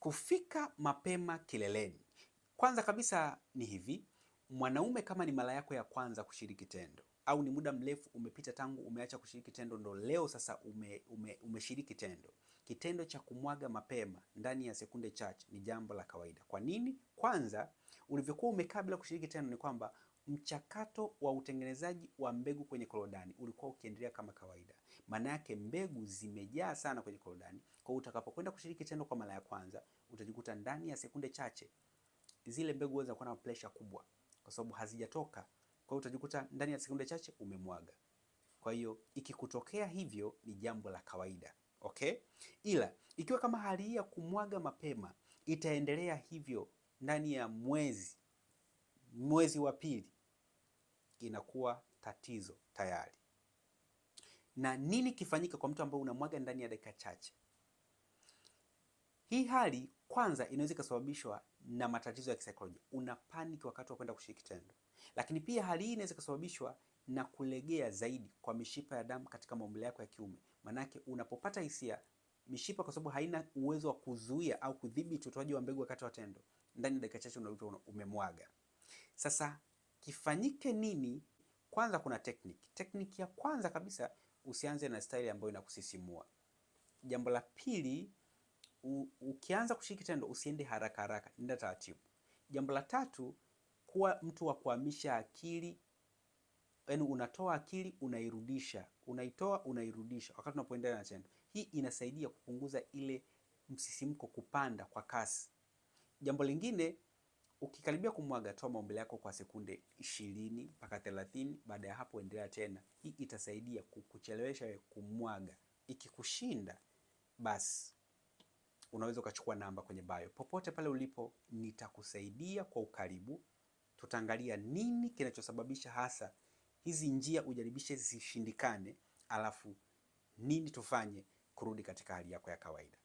Kufika mapema kileleni. Kwanza kabisa ni hivi, mwanaume kama ni mara yako ya kwanza kushiriki tendo au ni muda mrefu umepita tangu umeacha kushiriki tendo, ndo leo sasa umeshiriki tendo, kitendo cha kumwaga mapema ndani ya sekunde chache ni jambo la kawaida. Kwa nini? Kwanza, ulivyokuwa umekaa bila kushiriki tendo ni kwamba mchakato wa utengenezaji wa mbegu kwenye korodani ulikuwa ukiendelea kama kawaida. Maana yake mbegu zimejaa sana kwenye korodani. Kwa hiyo utakapokwenda kushiriki tendo kwa mara ya kwanza, utajikuta ndani ya sekunde chache zile mbegu zinakuwa na pressure kubwa kwa sababu hazijatoka. Kwa hiyo utajikuta ndani ya sekunde chache umemwaga. Kwa hiyo ikikutokea hivyo ni jambo la kawaida. Okay? Ila ikiwa kama hali ya kumwaga mapema itaendelea hivyo ndani ya mwezi wa pili, inakuwa tatizo tayari. Na nini kifanyika kwa mtu ambaye unamwaga ndani ya dakika chache? Hii hali kwanza inaweza kusababishwa na matatizo ya kisaikolojia. Una panic wakati wa kwenda kushiriki tendo. Lakini pia hali hii inaweza kusababishwa na kulegea zaidi kwa mishipa ya damu katika maumbile yako ya kiume. Manake unapopata hisia, mishipa kwa sababu haina uwezo wa kuzuia au kudhibiti utoaji wa mbegu wakati wa tendo, ndani ya dakika chache unakuta umemwaga. Sasa kifanyike nini? Kwanza kuna technique. Technique ya kwanza kabisa, usianze na style ambayo inakusisimua. Jambo la pili, ukianza kushiriki tendo usiende haraka haraka, nenda taratibu. Jambo la tatu, kuwa mtu wa kuhamisha akili. Yaani unatoa akili unairudisha, unaitoa unairudisha wakati unapoendelea na tendo. Hii inasaidia kupunguza ile msisimko kupanda kwa kasi. Jambo lingine, ukikaribia kumwaga, toa maumbile yako kwa sekunde 20 mpaka 30. Baada ya hapo endelea tena. Hii itasaidia kukuchelewesha kumwaga. Ikikushinda, basi unaweza ukachukua namba kwenye bio. Popote pale ulipo nitakusaidia kwa ukaribu. Tutaangalia nini kinachosababisha hasa hizi njia ujaribishe zishindikane, alafu nini tufanye kurudi katika hali yako ya kawaida.